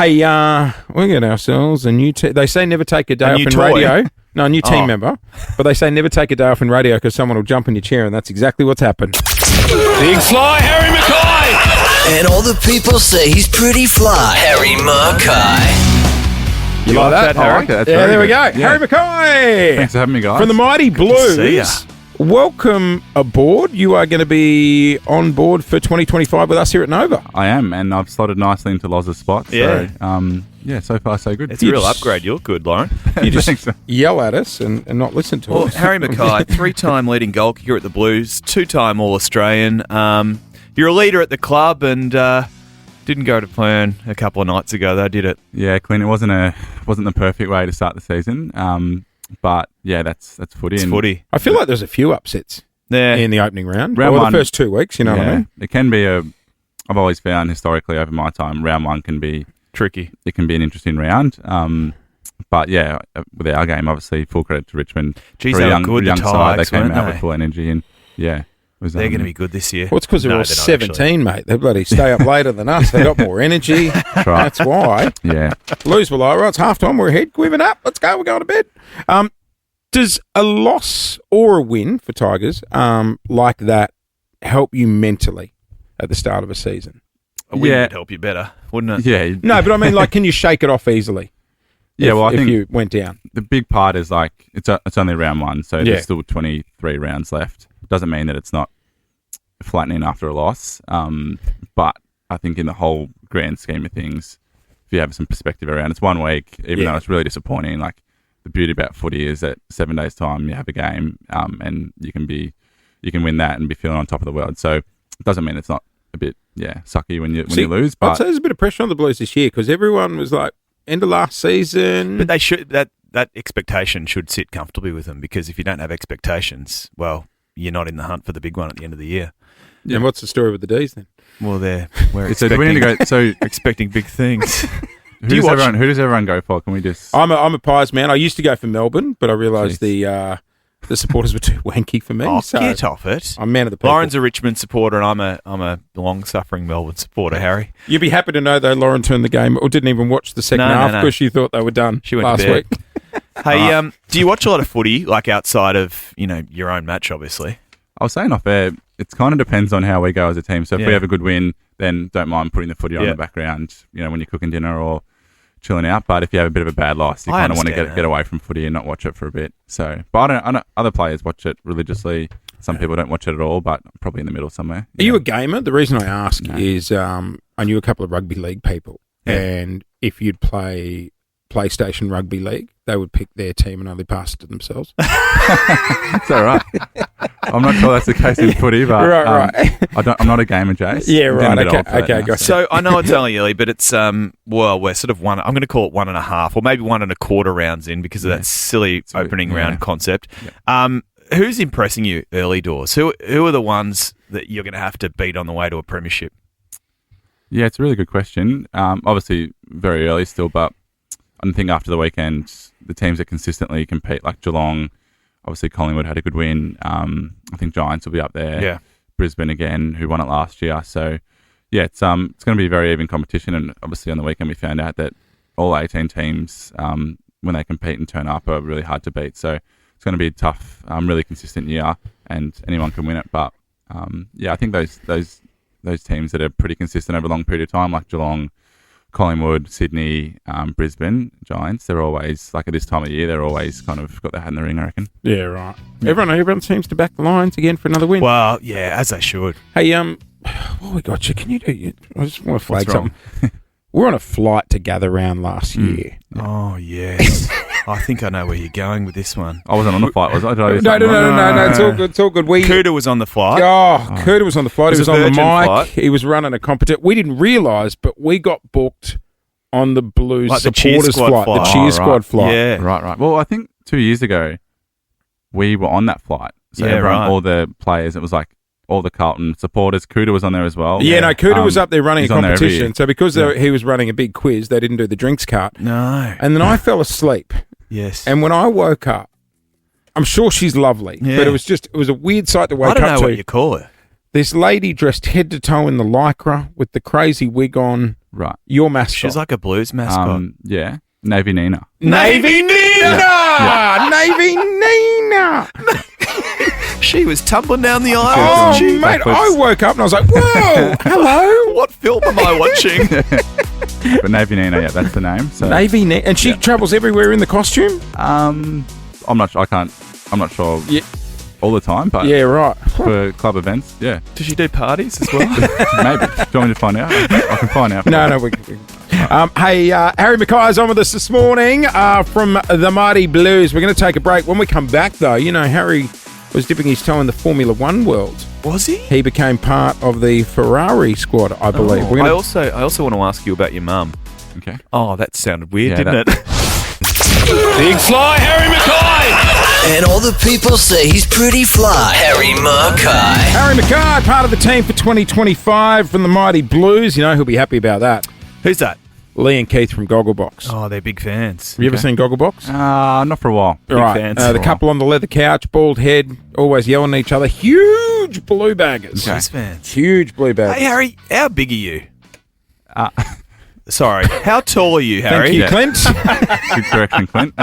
Hey, we got ourselves a new team. They say never take a day off in toy? radio. No, a new team member. But they say never take a day off in radio because someone will jump in your chair, and that's exactly what's happened. Big fly, Harry McKay! And all the people say he's pretty fly. Harry McKay. You like that, Harry? I like it. That's Yeah, very there we good. go. Yeah. Harry McKay. Thanks for having me, guys. From the Mighty Blues. see ya. Welcome aboard. You are going to be on board for 2025 with us here at Nova. I am, and I've slotted nicely into Loz's spot. Yeah. So, so far so good. It's a real upgrade. You're good, Lauren. You just Thanks. yell at us and not listen to Well, us. Harry McKay, 3-time leading goal kicker at the Blues, 2-time All-Australian. You're a leader at the club and didn't go to plan a couple of nights ago, though, did it? Yeah, Clint, it wasn't the perfect way to start the season. But yeah, that's footy. It's and footy. I feel like there's a few upsets Yeah. in the opening round. Round or one. the first 2 weeks, you know what I mean? It can be I've always found historically over my time, round one can be Tricky. It can be an interesting round. But yeah, with our game, obviously, full credit to Richmond. Geez, For a they were young, good, the young side, they Tigers, came weren't out they? with full energy, and yeah, it was, They're going to be good this year. Well, it's because they're No, all they're not, 17, mate. They bloody stay up later than us. They got more energy. right. That's why. Yeah. Blues were like, right, it's halftime. We're ahead. Giving up. Let's go. We're going to bed. Does a loss or a win for Tigers like that help you mentally at the start of a season? A win Yeah. would help you better, wouldn't it? Yeah. No, but I mean, like, can you shake it off easily? Yeah, well, I if think you went down. the big part is like it's only round one, so Yeah. there's still 23 rounds left. Doesn't mean that it's not flattening after a loss, but I think in the whole grand scheme of things, if you have some perspective around, it's 1 week, even though it's really disappointing. Like the beauty about footy is that 7 days time you have a game, and you can win that and be feeling on top of the world. So it doesn't mean it's not a bit sucky when you lose. I'd But say there's a bit of pressure on the Blues this year because everyone was like, end of last season. But they should that expectation should sit comfortably with them, because if you don't have expectations, well, you're not in the hunt for the big one at the end of the year. And what's the story with the D's then? Well, we're so do we need to go? So expecting big things. who Do you does watch- everyone go for? Can we just? I'm a Pies man. I used to go for Melbourne, but I realised the supporters were too wanky for me. Oh, so get off it. I'm man of the people. Lauren's a Richmond supporter, and I'm a long-suffering Melbourne supporter, Harry. You'd be happy to know though, Lauren turned the game or didn't even watch the second No, half no. because she thought they were done She went last to bed. week. Hey, do you watch a lot of footy, like outside of your own match, obviously? I was saying off air, it kind of depends on how we go as a team. So if we Yeah. have a good win, then don't mind putting the footy on in the background, when you're cooking dinner or chilling out. But if you have a bit of a bad loss, you I kind of want to understand get away from footy and not watch it for a bit. So, but I know other players watch it religiously. Some people don't watch it at all, but probably in the middle somewhere. Are you a gamer? The reason I ask is I knew a couple of rugby league people, and if you'd play PlayStation Rugby League, they would pick their team and only pass it to themselves. Is that right? I'm not sure that's the case in footy, but Right. I'm not a gamer, Jace. Yeah, I'm right. getting a bit Okay, old for that okay, now, gotcha. So I know it's only early, but it's we're sort of one. I'm going to call it 1.5, or maybe 1.25 rounds in because of that silly opening round concept. Who's impressing you early doors? Who are the ones that you're going to have to beat on the way to a premiership? Yeah, it's a really good question. Obviously, very early still, but I think after the weekend, the teams that consistently compete, like Geelong, obviously Collingwood had a good win. I think Giants will be up there. Yeah. Brisbane again, who won it last year. So, yeah, it's going to be a very even competition. And obviously on the weekend we found out that all 18 teams, when they compete and turn up, are really hard to beat. So it's going to be a tough, really consistent year, and anyone can win it. But I think those teams that are pretty consistent over a long period of time, like Geelong, Collingwood, Sydney, Brisbane, Giants, they're always, like at this time of year, they're always kind of got their hat in the ring, I reckon. Yeah, right. Everyone seems to back the Lions again for another win. Well, yeah, as they should. Hey, what we got you? Can you do? I just want to flag What's wrong? something. We're on a flight to gather round last year. Oh, yes. I think I know where you're going with this one. I wasn't on the flight, was I? Did I do No, something wrong? no. It's all good. It's all good. Cooter was on the flight. Cooter was on the flight. It He was was a on the Virgin mic. flight. He was running a competition. We didn't realise, but we got booked on the Blues Like the cheer supporters squad flight, the flight. cheer Oh, squad right. flight. Yeah. Right. Well, I think 2 years ago, we were on that flight. So Yeah, everyone, right. all the players, it was like all the Carlton supporters. Cooter was on there as well. Yeah, no, Cooter was up there running a he's on there every competition. year. So because he was running a big quiz, they didn't do the drinks cart. No. And then I fell asleep. Yes. And when I woke up, I'm sure she's lovely, Yeah. but it was a weird sight to wake I don't up know to. what you call her. This lady dressed head to toe in the lycra with the crazy wig on, Right. Your mascot. She's like a blues mascot. Yeah. Navy Nina. Navy Nina! Navy Nina! She was tumbling down the aisle. Oh, wasn't she? mate, I woke up and I was like, whoa, hello. What film am I watching? But Navy Nina, yeah, that's the name. So Navy Nina. And she travels everywhere in the costume? I'm not sure Yeah. all the time, but Yeah, right. for club events, yeah. Does she do parties as well? Maybe. Do you want me to find out? I can find out. No, hey, Harry McKay is on with us this morning from the Mighty Blues. We're going to take a break. When we come back, though, Harry was dipping his toe in the Formula One world. Was he? He became part of the Ferrari squad, I believe. Oh, I also want to ask you about your mum. Okay. Oh, that sounded weird, Yeah, didn't it? Big fly, Harry McKay! And all the people say he's pretty fly. Harry McKay. Harry McKay, part of the team for 2025 from the Mighty Blues. He'll be happy about that. Who's that? Lee and Keith from Gogglebox. Oh, they're big fans. Have you ever seen Gogglebox? Not for a while. Right. fans. The couple on the leather couch, bald head, always yelling at each other. Huge blue baggers. Blues fans. Huge blue baggers. Hey, Harry, how big are you? Sorry, how tall are you, Harry? Thank you, Yeah. Clint. Good correction, Clint.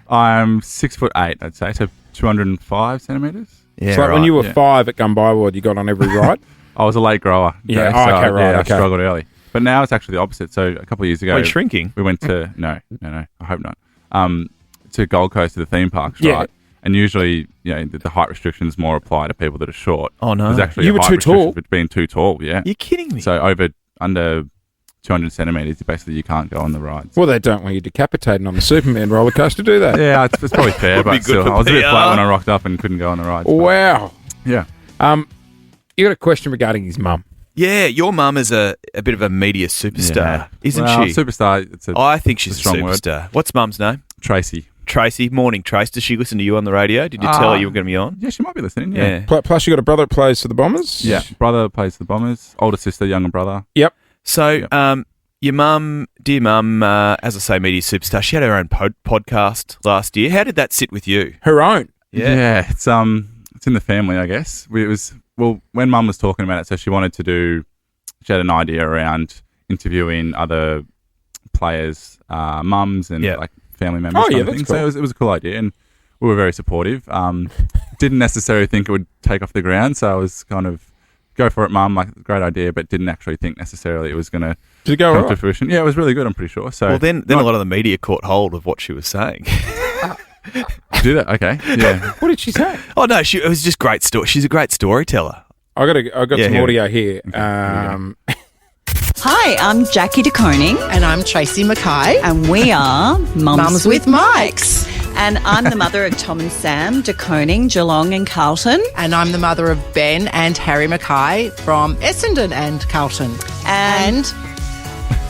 I'm 6'8", I'd say, so 205 centimeters. Yeah, It's like when you were yeah. 5 at Gunby World, you got on every ride. I was a late grower. Yeah, okay, okay, right, I okay. struggled early. But now it's actually the opposite. So a couple of years ago, Are you shrinking? we went to no, I hope not. To Gold Coast to the theme parks, Yeah. right? And usually, the height restrictions more apply to people that are short. Oh, no. There's actually You a were height too restriction tall? for being too tall. Yeah. You're kidding me. So under 200 centimeters, basically you can't go on the rides. Well, they don't want you decapitating on the Superman roller coaster, do they? Yeah, it's probably fair, Would be but good still, for I was a bit PR. flat when I rocked up and couldn't go on the rides. but- Wow. Yeah. You got a question regarding his mum. Yeah, your mum is a bit of a media superstar, Yeah. isn't Well, she? Superstar. It's I think she's a strong word. superstar. What's mum's name? Tracy. Tracy. Morning, Trace. Does she listen to you on the radio? Did you tell her you were going to be on? Yeah, she might be listening. Yeah. Plus, you got a brother that plays for the Bombers. Yeah. Brother plays for the Bombers. Older sister, younger brother. Yep. So, your mum, dear mum, as I say, media superstar, she had her own podcast last year. How did that sit with you? Her own. Yeah. It's in the family, I guess. When Mum was talking about it, so she had an idea around interviewing other players, mums and like family members. Oh, yeah, kind of that's thing. cool. So it was a cool idea, and we were very supportive. Didn't necessarily think it would take off the ground, so I was kind of go for it, Mum. Like, great idea, but didn't actually think necessarily it was going to Did it go come all to right? fruition. Yeah, it was really good. I'm pretty sure. So Well, then a lot of the media caught hold of what she was saying. do that. Okay. Yeah. What did she say? Oh no, it was just great story. She's a great storyteller. I got Yeah, some here audio here. Hi, I'm Jackie DeConing, And I'm Tracy McKay. and we are Mums with Mics. And I'm the mother of Tom and Sam DeConing, Geelong and Carlton. And I'm the mother of Ben and Harry McKay from Essendon and Carlton. And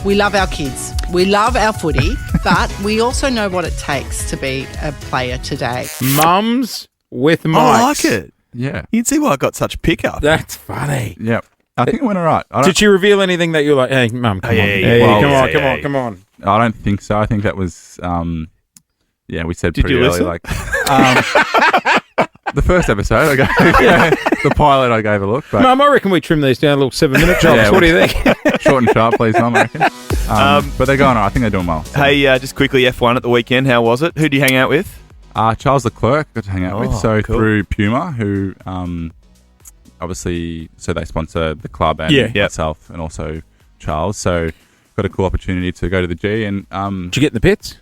we love our kids. We love our footy, but we also know what it takes to be a player today. Mums with mics. I like it. Yeah. You can see why I got such pickup. That's funny. Yeah. I think it went all right. Did she reveal anything that you're like, hey, Mum, come on. yeah, Hey, yeah. come Well, on, yeah, come yeah. on, come on. I don't think so. I think that was, we said Did pretty you early. listen? Like, the first episode, the pilot, I gave a look, but Mum, I reckon we trim these down a little 7-minute jobs. Yeah, What do you think? short and sharp, please, Mum, I reckon. But they're going on. I think they're doing well. So. Hey, just quickly, F1 at the weekend. How was it? Who do you hang out with? Charles Leclerc got to hang out with. Oh, So cool. through Puma, who obviously, so they sponsor the club and Yeah. myself and also Charles. So got a cool opportunity to go to the G and Did you get in the pits?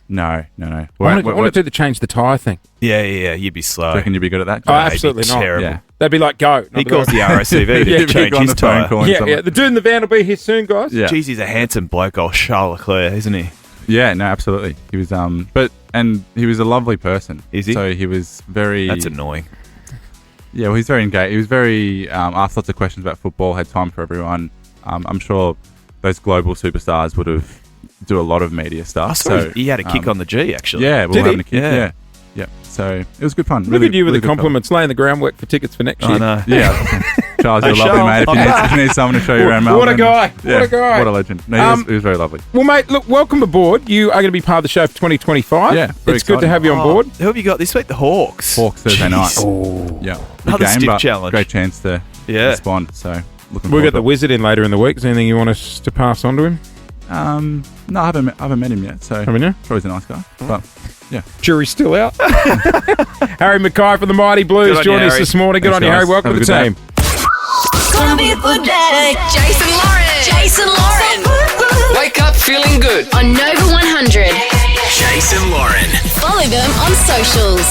no. I want to do the change the tyre thing. Yeah. You'd be slow. Do you reckon you'd be good at that? Oh, Jack? absolutely not. Terrible. Yeah. They'd be like, go. He calls the RSCV to You'd be change on his the phone tyre. calling Yeah, someone. the dude in the van will be here soon, guys. Yeah. Jeez, he's a handsome bloke, old Charles Leclerc, isn't he? Yeah, no, absolutely. He was, and he was a lovely person. Is he? So he was very. That's annoying. Yeah, well, he's very engaged. He was very asked lots of questions about football. Had time for everyone. I'm sure those global superstars would have do a lot of media stuff. I saw So he had a kick on the G, actually. Yeah, we Did were having he? a kick. Yeah. Yeah. So it was good fun. Look Really, at you with really the good compliments, laying the groundwork for tickets for next I year. know. Yeah. Charles, you're Hey, lovely, Charles, mate. If you need someone to show you around What Melbourne. a guy. Yeah, What a guy. What a legend. No, he was very lovely. Well, mate, look, welcome aboard. You are going to be part of the show for 2025. Yeah, very it's good to exciting. have you on board. Who have you got this week? The Hawks. Hawks Thursday night. Oh. Yeah. Big Another game, stiff but challenge. great chance to Yeah. respond. So looking We'll forward get to the it. Wizard in later in the week. Is there anything you want us to pass on to him? No, I haven't met him yet, so Haven't you? probably he's a nice guy. But yeah, Jury's still out. Harry McKay from the Mighty Blues Good on joining you, us Harry. this morning. Good Thanks, on you, Harry. guys. Welcome Have to a the good team. Gonna be a good day. Jason Lauren. Jason Lauren. Wake up feeling good. On Nova 100. Jason Lauren. Follow them on socials.